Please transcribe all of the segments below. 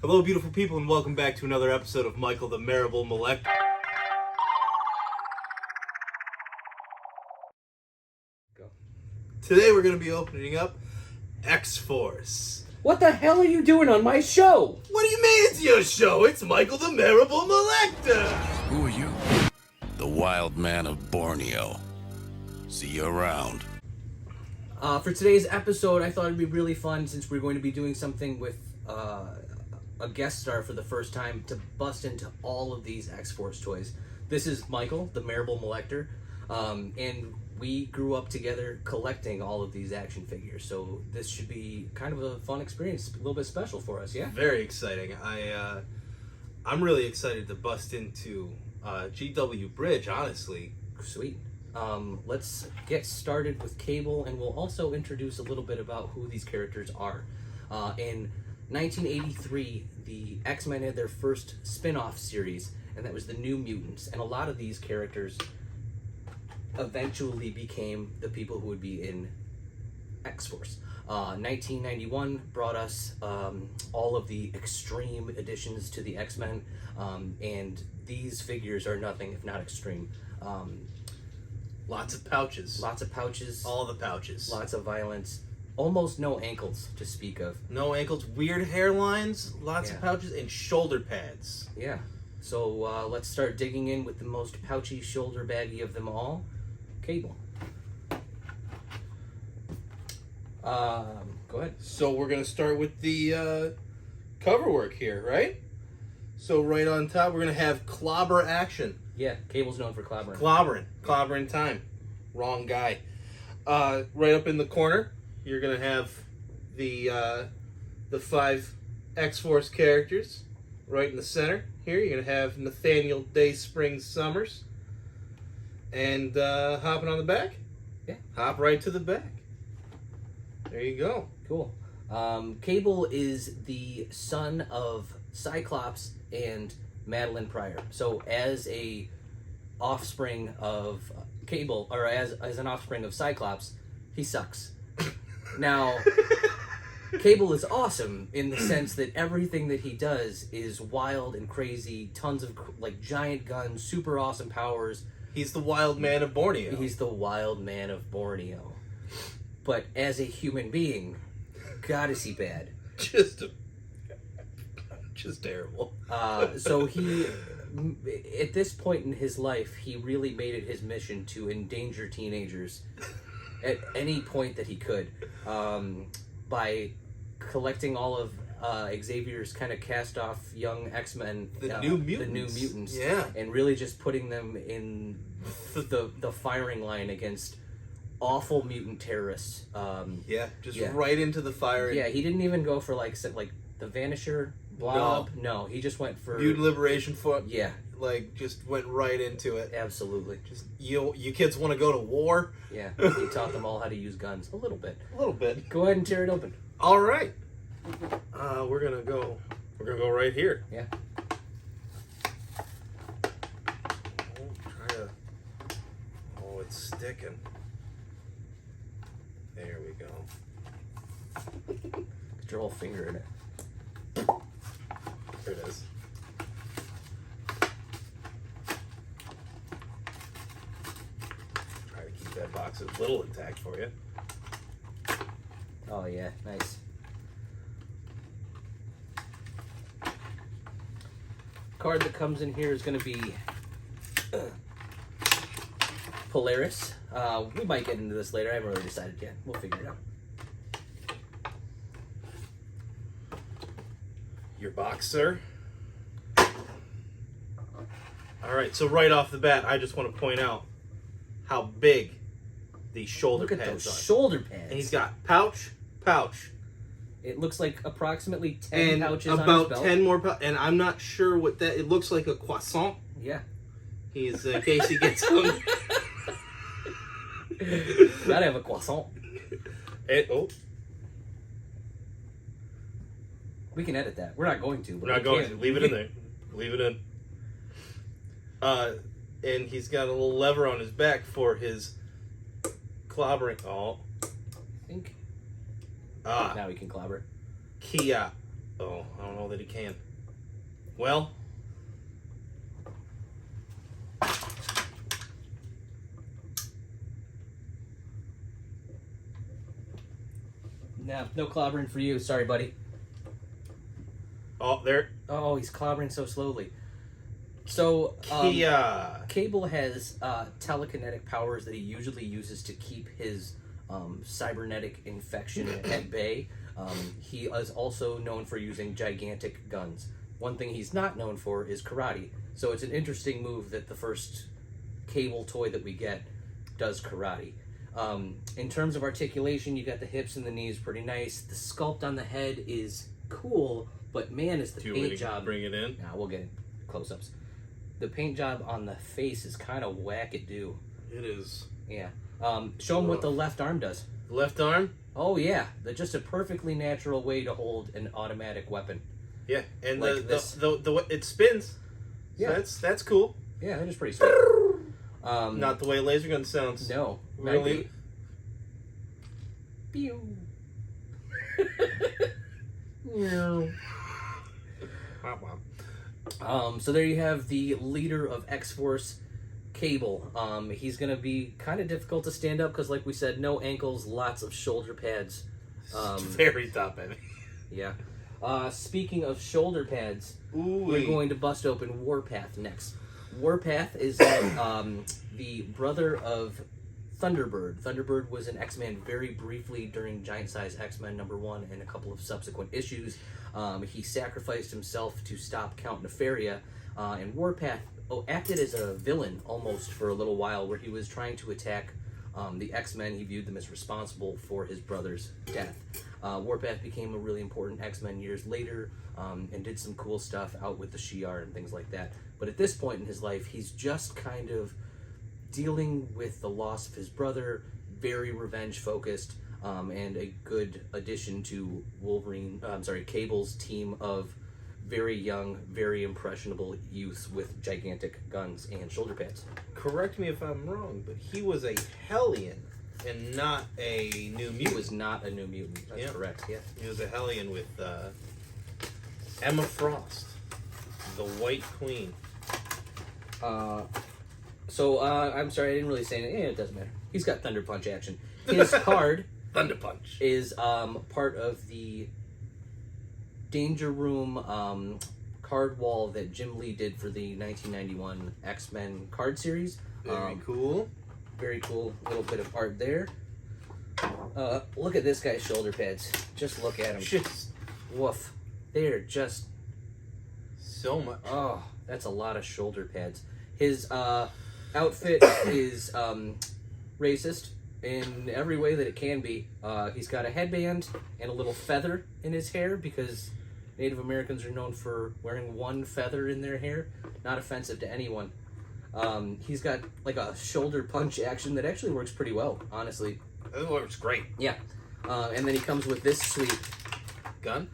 Hello, beautiful people, and welcome back to another episode of Michael the Marable Molector. Today we're going to be opening up X-Force. What the hell are you doing on my show? What do you mean it's your show? It's Michael the Marable Molector. Who are you? The wild man of Borneo. See you around. For today's episode, I thought it'd be really fun, since we're going to be doing something with a guest star for the first time, to bust into all of these X-Force toys. This is Michael, the Marable Molector, and we grew up together collecting all of these action figures, so this should be kind of a fun experience, a little bit special for us, yeah? Very exciting. I'm really excited to bust into GW Bridge, honestly. Sweet. Let's get started with Cable, and we'll also introduce a little bit about who these characters are. In 1983, the X-Men had their first spin-off series, and that was the New Mutants, and a lot of these characters eventually became the people who would be in X-Force. 1991 brought us all of the extreme additions to the X-Men, and these figures are nothing if not extreme. Lots of pouches. Lots of pouches. All the pouches. Lots of violence. Almost no ankles to speak of. No ankles. Weird hairlines. Lots of Yeah. pouches and shoulder pads. Yeah. So let's start digging in with the most pouchy shoulder baggy of them all, Cable. Go ahead. So we're going to start with the cover work here, right? So right on top, we're going to have clobber action. Yeah, Cable's known for clobbering. Clobbering time. Wrong guy. Right up in the corner, you're going to have the 5 X-Force characters. Right in the center here, you're going to have Nathaniel Dayspring Summers. And hopping on the back? Yeah. Hop right to the back. There you go. Cool. Cable is the son of Cyclops and Madeline Pryor. So as a offspring of Cable, or as an offspring of Cyclops, he sucks. Now, Cable is awesome in the sense that everything that he does is wild and crazy, tons of giant guns, super awesome powers. He's the wild man of Borneo. He's the wild man of Borneo. But as a human being, God is he bad. Just terrible. So he, at this point in his life, he really made it his mission to endanger teenagers at any point that he could, by collecting all of Xavier's kind of cast-off young X-Men, The New Mutants, yeah, and really just putting them in the firing line against awful mutant terrorists. Right into the fire. Yeah, he didn't even go for like the Vanisher, Blob. No, he just went for Mutant Liberation Front. Yeah, just went right into it. absolutely. Just you kids want to go to war? Yeah, he taught them all how to use guns a little bit. A little bit. Go ahead and tear it open. All right. We're gonna go right here. Yeah. Oh, it's sticking. There we go. Get your whole finger in it. There it is. Try to keep that box a little intact for you. Oh yeah, nice. Card that comes in here is going to be Polaris. We might get into this later. I haven't really decided yet. We'll figure it out. Your box, sir. All right, so right off the bat, I just want to point out how big these shoulder Look at pads those are. shoulder pads. And he's got pouch. It looks like approximately 10 And pouches on his about belt. 10 more pouches. And I'm not sure what that... It looks like a croissant. Yeah. He's, in case he gets hungry. Gotta have a croissant. We can edit that. We're not going to. But We're not going to. Leave it in there. Leave it in. And he's got a little lever on his back for his clobbering. Oh. I think. Ah. Now we can clobber. Kia. Oh, I don't know that he can. Well, Nah, no clobbering for you. Sorry, buddy. oh, there. Oh, he's clobbering so slowly. So, Cable has telekinetic powers that he usually uses to keep his cybernetic infection at bay. He is also known for using gigantic guns. One thing he's not known for is karate. So it's an interesting move that the first Cable toy that we get does karate. In terms of articulation, you got the hips and the knees pretty nice. The sculpt on the head is cool, but man, is the paint job... Bring it in? Nah, we'll get close-ups. The paint job on the face is kind of wackadoo. It is. Yeah. Show him what the left arm does. Left arm? Oh, yeah. That's just a perfectly natural way to hold an automatic weapon. Yeah, and Like the it spins. So Yeah. that's cool. Yeah, that is pretty sweet. Not the way a laser gun sounds. No. Really? Pew. So there you have the leader of X-Force, Cable. He's going to be kind of difficult to stand up because, like we said, no ankles, lots of shoulder pads. Very top heavy. Yeah. Speaking of shoulder pads, we're going to bust open Warpath next. Warpath is the brother of Thunderbird. Thunderbird was an X-Man very briefly during Giant Size X-Men #1 and a couple of subsequent issues. He sacrificed himself to stop Count Nefaria, and Warpath acted as a villain almost for a little while, where he was trying to attack the X-Men. He viewed them as responsible for his brother's death. Warpath became a really important X-Men years later, and did some cool stuff out with the Shi'ar and things like that. But at this point in his life, he's just kind of dealing with the loss of his brother, very revenge-focused, and a good addition to Cable's team of very young, very impressionable youths with gigantic guns and shoulder pads. Correct me if I'm wrong, but he was a Hellion and not a New Mutant. He was not a New Mutant. That's correct. Yeah. He was a Hellion with Emma Frost, the White Queen. I'm sorry, I didn't really say anything. It doesn't matter. He's got Thunder Punch action. His card Thunder Punch is part of the Danger Room card wall that Jim Lee did for the 1991 X-Men card series. Very cool. Very cool little bit of art there. Look at this guy's shoulder pads. Just look at him. Just woof. They're just... so much. Oh, that's a lot of shoulder pads. His outfit is racist in every way that it can be. He's got a headband and a little feather in his hair because Native Americans are known for wearing one feather in their hair. Not offensive to anyone. He's got like a shoulder punch action that actually works pretty well, honestly. It works great. Yeah. And then he comes with this sweet gun.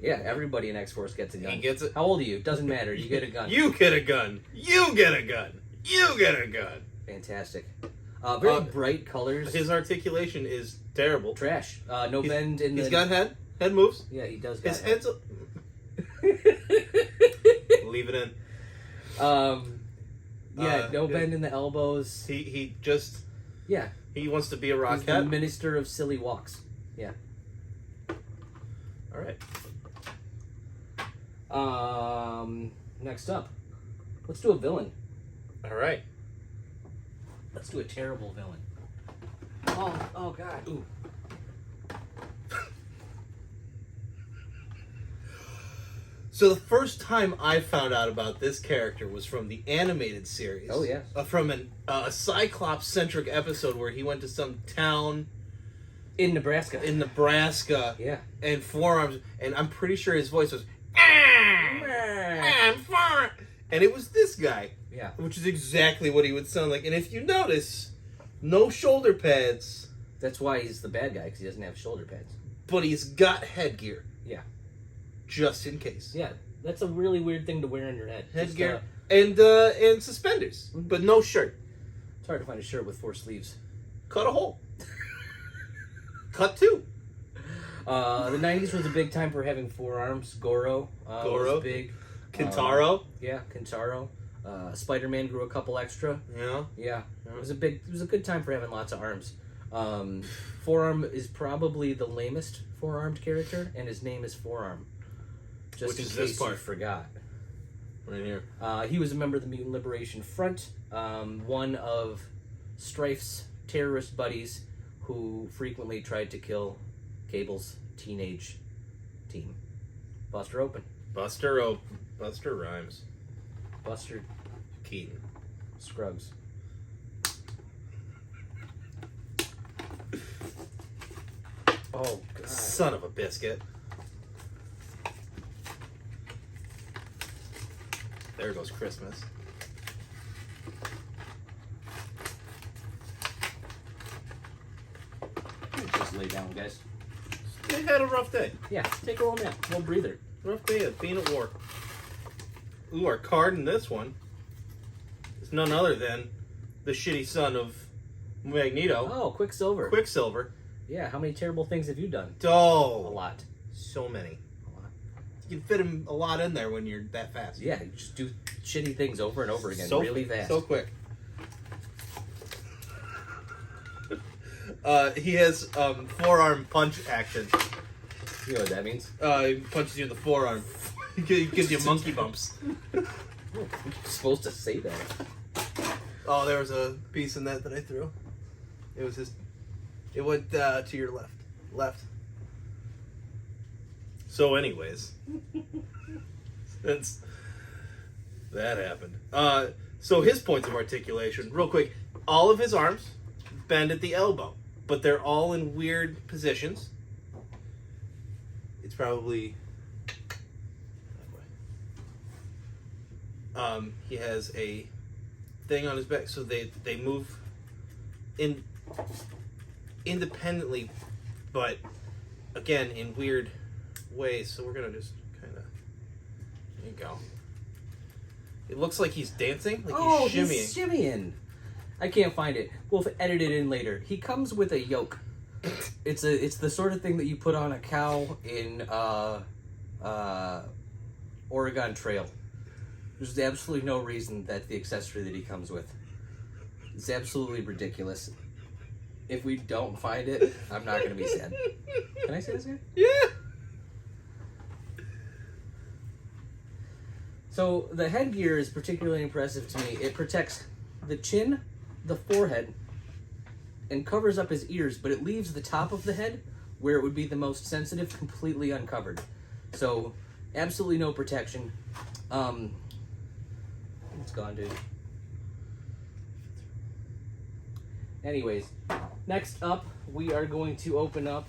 Yeah, everybody in X-Force gets a gun. He gets it. How old are you? Doesn't matter. You get a gun. You get a gun. You get a gun. You get a gun. Fantastic. Very bright colors. His articulation is terrible. Trash. No bend in the... He's got head. Head moves. Yeah, he does got His head's... Leave it in. No bend in the elbows. He just... Yeah. He wants to be a rock He's the minister of silly walks. Yeah. All right. Next up, let's do a villain. All right. Let's do a terrible villain. Oh God. Ooh. So the first time I found out about this character was from the animated series. Oh, yeah. From a Cyclops-centric episode where he went to some town... In Nebraska. Yeah. And forearms... And I'm pretty sure his voice was... And it was this guy. Yeah. Which is exactly what he would sound like. And if you notice, no shoulder pads. That's why he's the bad guy, because he doesn't have shoulder pads. But he's got headgear. Yeah. Just in case. Yeah, that's a really weird thing to wear on your head. Headgear and suspenders, but no shirt. It's hard to find a shirt with 4 sleeves. Cut a hole. Cut 2. The 90s was a big time for having forearms. Goro. Was big. Kintaro. Yeah, Kintaro. Spider-Man grew a couple extra. Yeah. Yeah. It was a good time for having lots of arms. Forearm is probably the lamest four-armed character, and his name is Forearm. Just Which in is case this part. you forgot. Right here. He was a member of the Mutant Liberation Front, one of Strife's terrorist buddies who frequently tried to kill Cable's teenage team. Buster Open. Buster Rhymes. Buster Keaton. Scruggs. Oh, God. Son of a biscuit. There goes Christmas. Just lay down, guys. They had a rough day. Yeah, take a little nap. Little breather. Rough day of being at war. Ooh, our card in this one is none other than the shitty son of Magneto, Oh, Quicksilver. Quicksilver. Yeah, how many terrible things have you done? Oh, A lot. so many. A lot. You can fit him a lot in there when you're that fast. Yeah, you just do shitty things over and over again So really fast. So quick. He has forearm punch action. You know what that means? He punches you in the forearm. He gives you monkey bumps. You're supposed to say that. Oh, there was a piece in that I threw. It was his. It went to your left. Left. So, anyways, since that happened, so his points of articulation, real quick. All of his arms bend at the elbow, but they're all in weird positions. It's probably. He has a thing on his back, so they move independently, but again in weird ways. So we're gonna just kind of there you go. It looks like he's dancing, like he's shimmying. He's shimmying. I can't find it. We'll edit it in later. He comes with a yoke. It's the sort of thing that you put on a cow in Oregon Trail. There's absolutely no reason that's the accessory that he comes with. It's absolutely ridiculous. If we don't find it, I'm not going to be sad. Can I say this again? Yeah. So the headgear is particularly impressive to me. It protects the chin, the forehead, and covers up his ears, but it leaves the top of the head, where it would be the most sensitive, completely uncovered. So absolutely no protection. It's gone, dude. Anyways, next up, we are going to open up,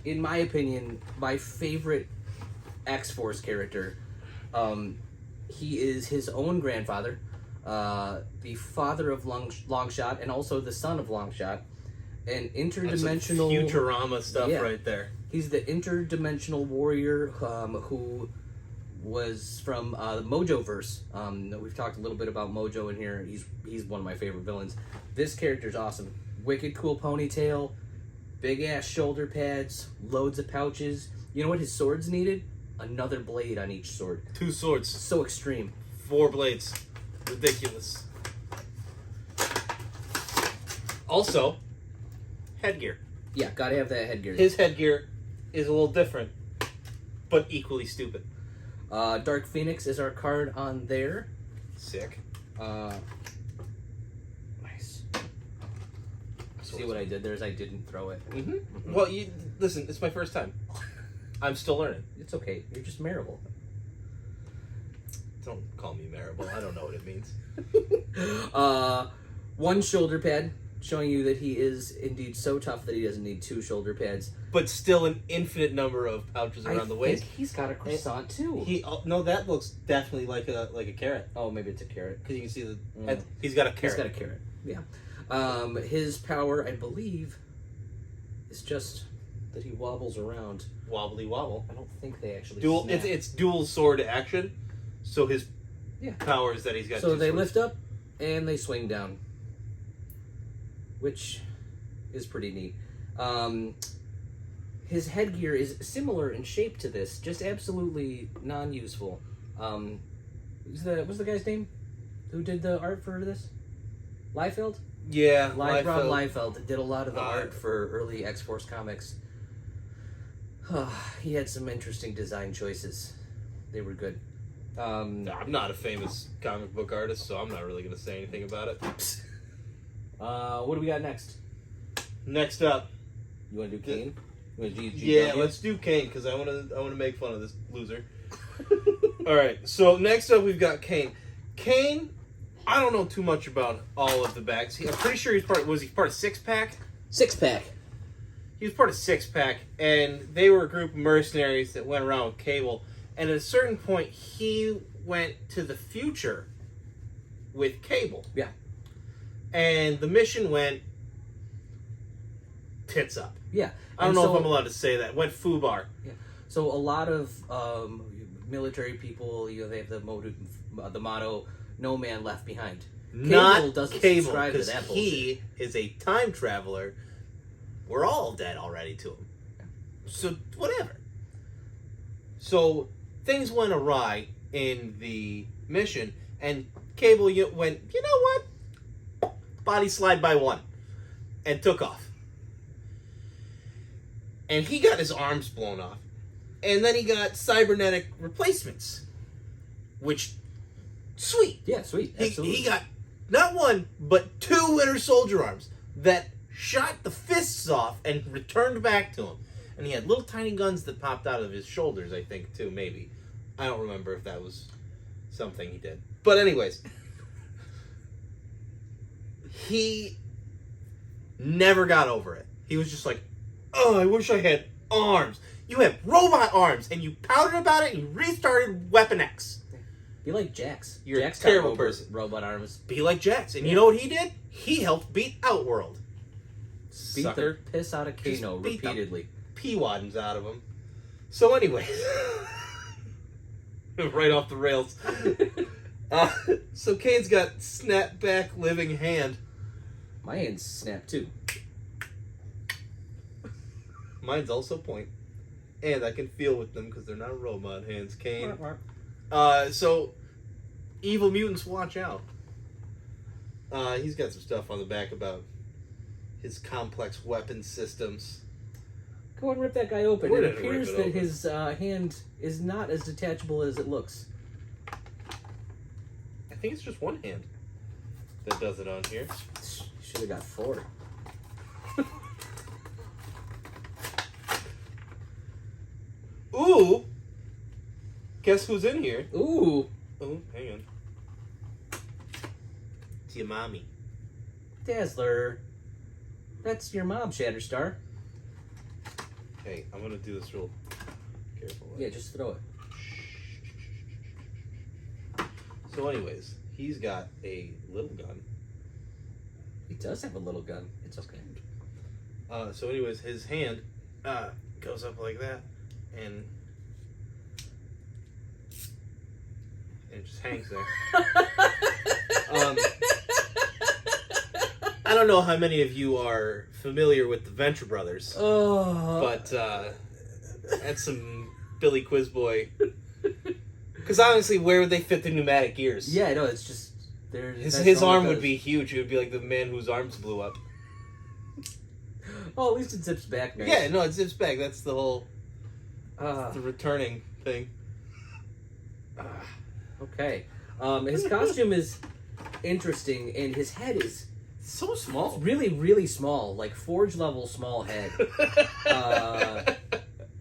in my opinion, my favorite X-Force character. He is his own grandfather, the father of Longshot, and also the son of Longshot. An interdimensional... That's some Futurama stuff right there. He's the interdimensional warrior who was from the Mojoverse. We've talked a little bit about Mojo in here. He's one of my favorite villains. This character's awesome. Wicked cool ponytail, big ass shoulder pads, loads of pouches. You know what his swords needed? Another blade on each sword. 2 swords. So extreme. 4 blades. Ridiculous. Also, headgear. Yeah, gotta have that headgear. His headgear is a little different, but equally stupid. Dark Phoenix is our card on there. Sick. Nice. See what I did there is I didn't throw it. Mm-hmm. Well, you listen. It's my first time. I'm still learning. It's okay. You're just Marable. Don't call me Marable. I don't know what it means. 1 shoulder pad, showing you that he is indeed so tough that he doesn't need 2 shoulder pads. But still an infinite number of pouches around the waist. He's got a croissant too. No, that looks definitely like a carrot. Oh, maybe it's a carrot. Because you can see he's got a carrot. He's got a carrot. Yeah. His power, I believe, is just that he wobbles around. Wobbly wobble. I don't think they actually Dual. snap. It's dual sword action. So his power is that he's got. So 2 they swords. lift up and they swing down, which is pretty neat. his headgear is similar in shape to this, just absolutely non-useful. What's the guy's name who did the art for this? Liefeld? Yeah, Rob Liefeld. Liefeld did a lot of the art for early X-Force comics. He had some interesting design choices. They were good. I'm not a famous comic book artist, so I'm not really going to say anything about it. What do we got next? Next up, You want to do Kane? You want to do yeah, GW? let's do Kane because I want to make fun of this loser. All right, so next up we've got Kane. Kane, I don't know too much about all of the backs. I'm pretty sure he's part of Six Pack? Six Pack. He was part of Six Pack, and they were a group of mercenaries that went around with Cable. And at a certain point, he went to the future with Cable. Yeah. And the mission went tits up. Yeah. I don't know if I'm allowed to say that. Went foobar. Yeah. So a lot of military people, they have the motto, "No man left behind." Not doesn't Cable, subscribe to because that he is a time traveler. We're all dead already to him. So, whatever. So, things went awry in the mission, and Cable went, you know what? Body slide by one. And took off. And he got his arms blown off. And then he got cybernetic replacements. Which, sweet. Yeah, sweet. Absolutely. He got not one, but 2 Winter Soldier arms that shot the fists off and returned back to him. And he had little tiny guns that popped out of his shoulders, I think, too, maybe. I don't remember if that was something he did. But anyways, he never got over it. He was just like, oh, I wish I had arms. You have robot arms, and you pouted about it, and you restarted Weapon X. Be like Jax. You're Jax a terrible got person. Robot arms. Be like Jax. And you know what he did? He helped beat Outworld. Beat Sucker. the piss out of Kano Just beat the repeatedly. P-waddens out of him. So anyway. Right off the rails. So Kane's got snap-back living hand. My hands snap too. Mine's also point. And I can feel with them because they're not robot hands, Kane. So, evil mutants, watch out. He's got some stuff on the back about his complex weapon systems. Go and rip that guy open. We're It gonna rip appears it that open. his hand is not as detachable as it looks. I think it's just one hand that does it on here. You should have got 4. Ooh! Guess who's in here? Ooh! Oh, hang on. It's your mommy. Dazzler. That's your mom, Shatterstar. Hey, I'm gonna do this real careful. Yeah, just throw it. So anyways, he's got a little gun. He does have a little gun. It's okay. So anyways, his hand goes up like that, and it just hangs there. I don't know how many of you are familiar with the Venture Brothers, Oh. but that's some Billy Quizboy. Because honestly, where would they fit the pneumatic gears? Yeah, no, it's just... His arm would be huge. It would be like the man whose arms blew up. Oh, at least it zips back nice. Yeah, no, it zips back. That's the whole... Ah. the returning thing. Okay. His costume is interesting, and his head is So small. really, really small. Like, Forge level small head.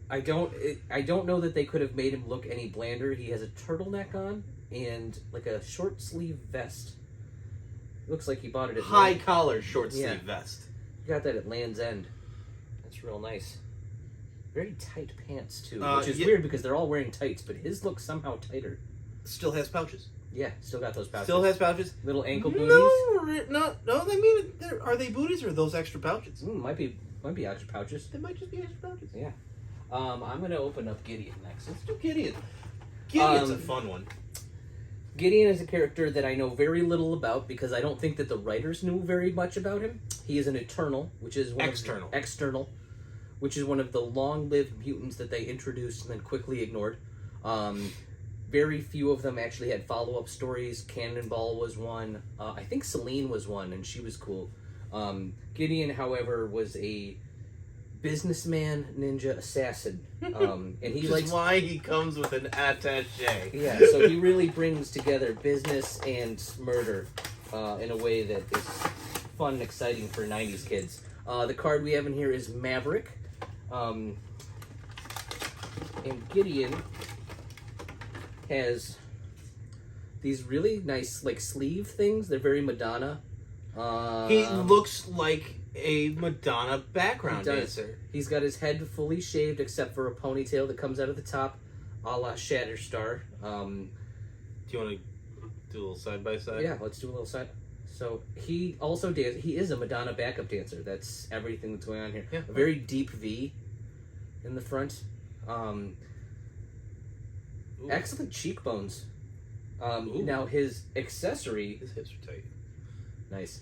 I don't know that they could have made him look any blander. He has a turtleneck on and like a short sleeve vest. Looks like he bought it at High collar, short sleeve Yeah. vest. He got that at Land's End. That's real nice. Very tight pants too, which is yeah. weird because they're all wearing tights, but his looks somehow tighter. Still has pouches. Yeah, still got those pouches. Still has pouches. Little ankle booties. No. I mean, are they booties or are those extra pouches? Might be extra pouches. They might just be extra pouches. Yeah. I'm gonna open up Gideon next. Let's do Gideon. Gideon's a Um, fun one. Gideon is a character that I know very little about because I don't think that the writers knew very much about him. He is an Eternal, which is one External. External, which is one of the long-lived mutants that they introduced and then quickly ignored. Very few of them actually had follow-up stories. Cannonball was one. I think Selene was one, and she was cool. Gideon, however, was a businessman ninja assassin, and he Which likes is why he comes with an attaché. yeah. So he really brings together business and murder in a way that is fun and exciting for '90s kids. The card we have in here is Maverick, and Gideon has these really nice like sleeve things. They're very Madonna. He looks like a Madonna background He does. dancer. He's got his head fully shaved except for a ponytail that comes out of the top, a la Shatterstar. Do you want to do a little side by side? Yeah, let's do a little side. So he also dances. He is a Madonna backup dancer. That's everything that's going on here. Yeah. A very deep V in the front. Ooh. Excellent cheekbones. Ooh. Now his accessory. His hips are tight. Nice.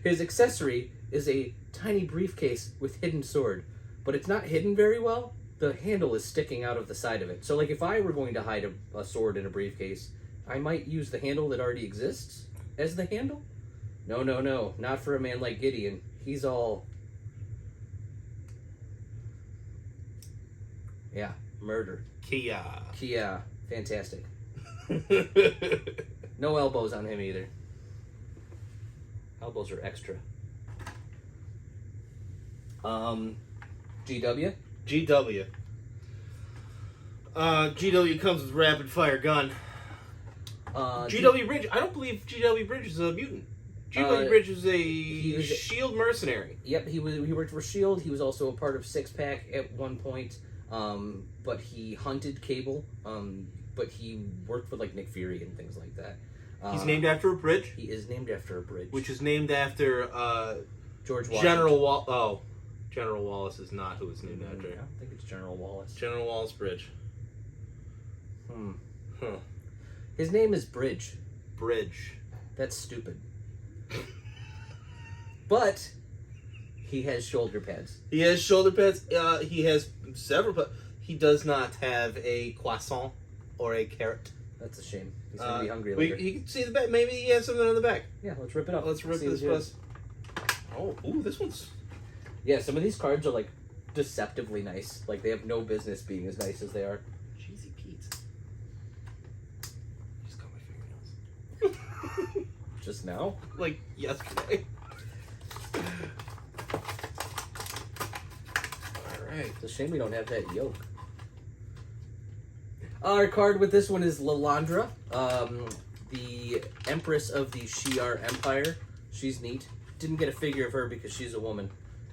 His accessory is a tiny briefcase with hidden sword, but it's not hidden very well. The handle is sticking out of the side of it. So, like, if I were going to hide a sword in a briefcase, I might use the handle that already exists as the handle. No, not for a man like Gideon. He's all... Yeah, murder. Kia. Fantastic. No elbows on him either. Elbows are extra. GW? GW. GW comes with rapid fire gun. GW Bridge. I don't believe GW Bridge is a mutant. GW Bridge is a Shield mercenary. Yep, he worked for Shield. He was also a part of Six Pack at one point. But he hunted Cable. But he worked with like Nick Fury and things like that. He's named after a bridge. He is named after a bridge, Which is named after George Washington. General Wallace is not who it's named after. I don't think it's General Wallace. General Wallace Bridge. Huh. His name is Bridge. Bridge. That's stupid. But he has shoulder pads. He has shoulder pads. He has several, but he does not have a croissant or a carrot. That's a shame. He's gonna be hungry later. You can see the back. Maybe he has something on the back. Yeah, let's rip it up. Let's rip See this what it bus. Oh, ooh, this one's... Yeah, some of these cards are like deceptively nice. Like they have no business being as nice as they are. Cheesy Pete. Just got my fingernails. Just now? Like yesterday. Alright. It's a shame we don't have that yoke. Our card with this one is Lilandra, the Empress of the Shi'ar Empire. She's neat. Didn't get a figure of her because she's a woman.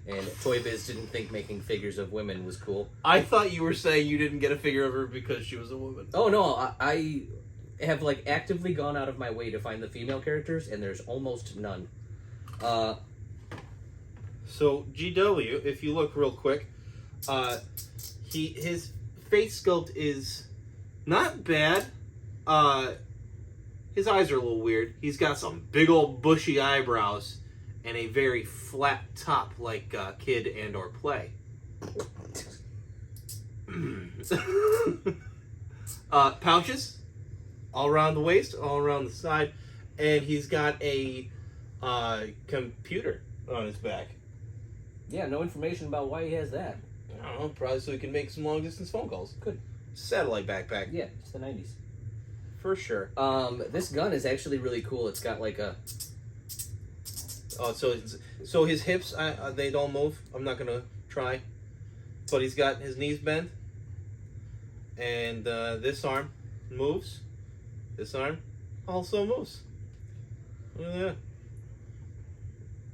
And Toy Biz didn't think making figures of women was cool. I thought you were saying you didn't get a figure of her because she was a woman. Oh no, I have like actively gone out of my way to find the female characters, and there's almost none. So GW, if you look real quick, his face sculpt is not bad. His eyes are a little weird. He's got some big old bushy eyebrows and a very flat top like Kid and or Play. Pouches all around the waist, all around the side, and he's got a computer on his back. Yeah, no information about why he has that. I don't know, probably so he can make some long distance phone calls. Good. Satellite backpack. Yeah, it's the 90s. For sure. This gun is actually really cool. It's got like a... Oh, so his hips, they don't move. I'm not gonna try, but he's got his knees bent, and this arm moves. This arm also moves. Look at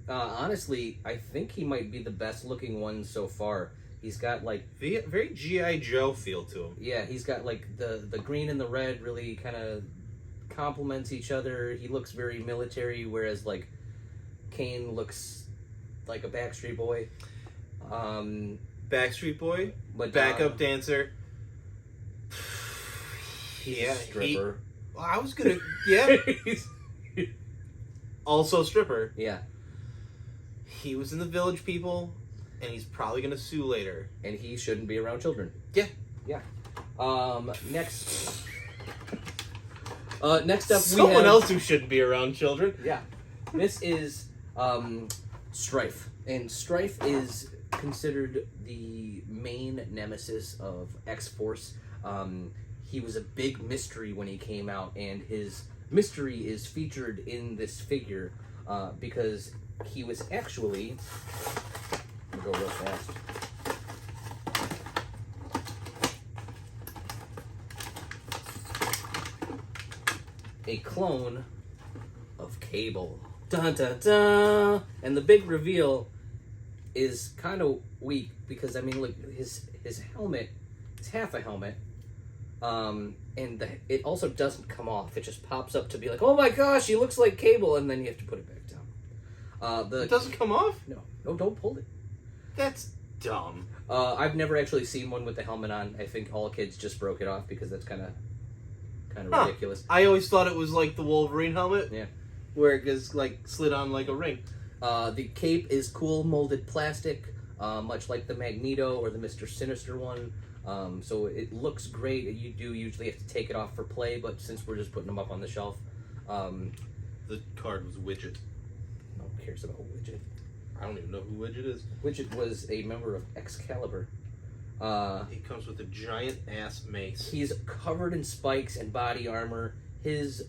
that. Honestly, I think he might be the best looking one so far. He's got like... Very G.I. Joe feel to him. Yeah, he's got like the green and the red really kind of complements each other. He looks very military, whereas like Kane looks like a Backstreet Boy. Backstreet Boy, But backup dancer. He's Yeah, a stripper. I was gonna, yeah. Also stripper. Yeah. He was in the Village People. And he's probably going to sue later. And he shouldn't be around children. Yeah. Yeah. Next. Next up, Someone else who shouldn't be around children. Yeah. This is Strife. And Strife is considered the main nemesis of X-Force. He was a big mystery when he came out, and his mystery is featured in this figure because he was actually... I'm going to go real fast. A clone of Cable. Dun dun dun! And the big reveal is kind of weak because, I mean, look, his helmet is half a helmet. And it also doesn't come off. It just pops up to be like, oh my gosh, he looks like Cable, and then you have to put it back down. It doesn't come off? No, don't pull it. That's dumb. I've never actually seen one with the helmet on. I think all kids just broke it off because that's kind of ridiculous. I always thought it was like the Wolverine helmet. Yeah. Where it gets like slid on like a ring. The cape is cool molded plastic, much like the Magneto or the Mr. Sinister one. So it looks great. You do usually have to take it off for play, but since we're just putting them up on the shelf, the card was Widget. No one cares about Widget. I don't even know who Widget is. Widget was a member of Excalibur. He comes with a giant ass mace. He's covered in spikes and body armor. His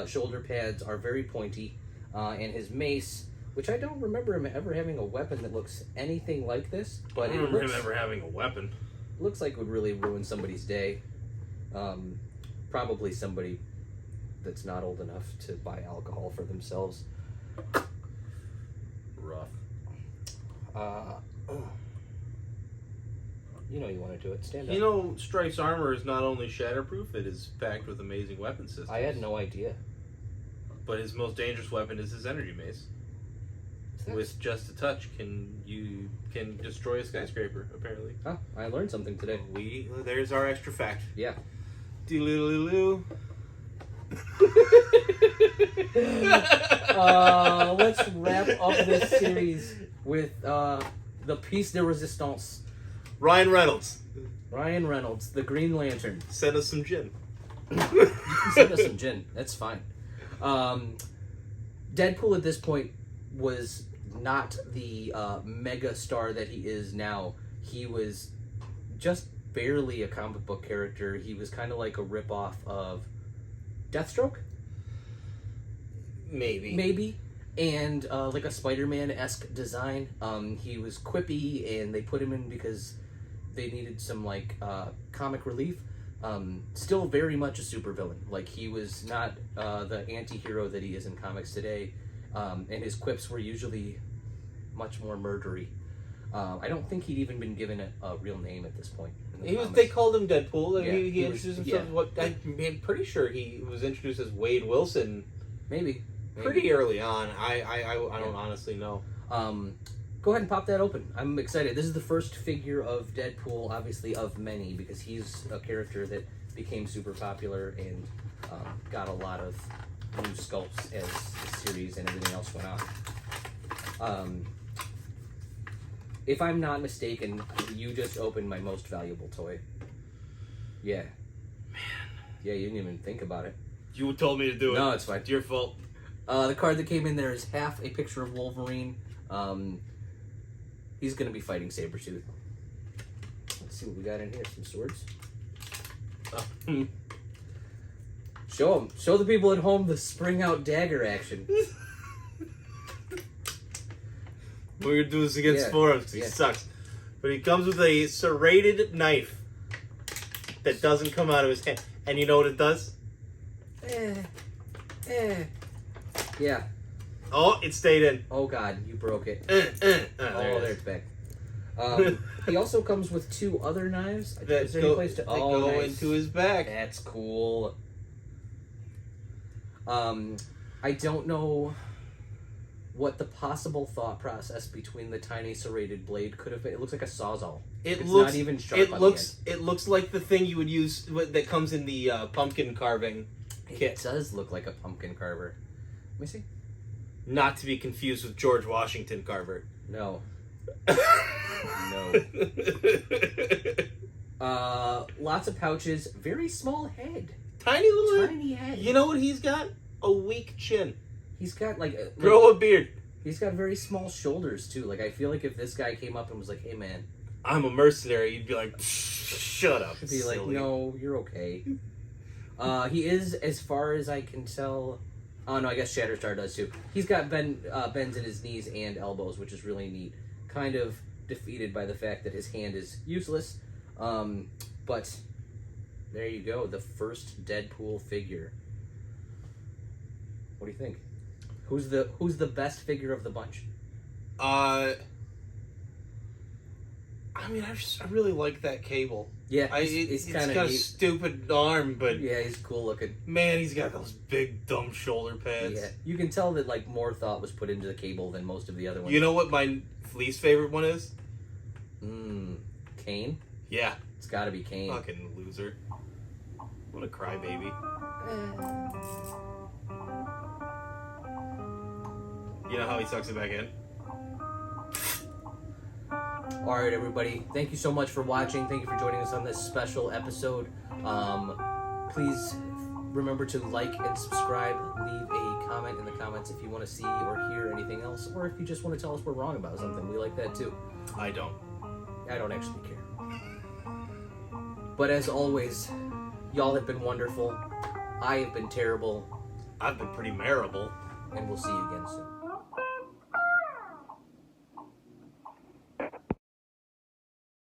shoulder pads are very pointy, and his mace, which I don't remember him ever having a weapon that looks anything like this, but I don't remember him ever having a weapon. Looks like it would really ruin somebody's day. Probably somebody that's not old enough to buy alcohol for themselves. Rough. You know you want to do it. Stand up. You know, Strife's armor is not only shatterproof, it is packed with amazing weapon systems. I had no idea. But his most dangerous weapon is his energy mace. With just a touch, can destroy a skyscraper. Apparently. Oh, I learned something today. There's our extra fact. Yeah. Doo-loo-loo-loo. Let's wrap up this series with the piece de resistance. Ryan Reynolds. Ryan Reynolds, the Green Lantern. Send us some gin. You can send us some gin. That's fine. Deadpool at this point was not the mega star that he is now. He was just barely a comic book character. He was kind of like a ripoff of Deathstroke. Maybe. And like a Spider-Man-esque design. He was quippy, and they put him in because they needed some like comic relief. Still very much a supervillain. Like, he was not the anti-hero that he is in comics today. And his quips were usually much more murdery. I don't think he'd even been given a real name at this point. They called him Deadpool, and Yeah, he introduced himself. yeah. I'm pretty sure he was introduced as Wade Wilson. Maybe. Pretty early on. I don't honestly know. Go ahead and pop that open. I'm excited. This is the first figure of Deadpool, obviously of many, because he's a character that became super popular and got a lot of new sculpts as the series and everything else went on. If I'm not mistaken, you just opened my most valuable toy. Yeah. Man. Yeah, you didn't even think about it. You told me to do it. No, it's fine. It's your fault. The card that came in there is half a picture of Wolverine. He's going to be fighting Sabretooth. Let's see what we got in here. Some swords. Show them. Show the people at home the spring out dagger action. We're going to do this against Forums. He Yeah. sucks. But he comes with a serrated knife that doesn't come out of his hand. And you know what it does? Yeah. Oh, it stayed in. Oh God, you broke it. There There it's back. He also comes with two other knives. That Is there any place to go nice. into his back. That's cool. I don't know what the possible thought process between the tiny serrated blade could have been. It looks like a sawzall. It's not even sharp. It looks like the thing you would use that comes in the pumpkin carving kit. It does look like a pumpkin carver. Let me see. Not to be confused with George Washington Carver. No. No. Lots of pouches. Very small head. Tiny little Tiny head. You know what he's got? A weak chin. He's got Grow a beard. He's got very small shoulders too. Like I feel like if this guy came up and was like, "Hey man, I'm a mercenary," you'd be like, "Shut up." I'd be like, "No, you're okay." He is, as far as I can tell. Oh no, I guess Shatterstar does too. He's got bends in his knees and elbows, which is really neat. Kind of defeated by the fact that his hand is useless. But there you go, the first Deadpool figure. What do you think? Who's the best figure of the bunch? I mean, I really like that Cable. Yeah, it's kind got of a stupid arm, but yeah, he's cool looking. man, he's got those big dumb shoulder pads. Yeah, you can tell that like more thought was put into the Cable than most of the other ones. You know what my least favorite one is? Kane. Yeah, It's got to be Kane. fucking loser. What a crybaby. You know how he sucks it back in? All right, everybody. Thank you so much for watching. Thank you for joining us on this special episode. Please remember to like and subscribe. Leave a comment in the comments if you want to see or hear anything else, or if you just want to tell us we're wrong about something. We like that too. I don't. I don't actually care. But as always, y'all have been wonderful. I have been terrible. I've been pretty marable. And we'll see you again soon.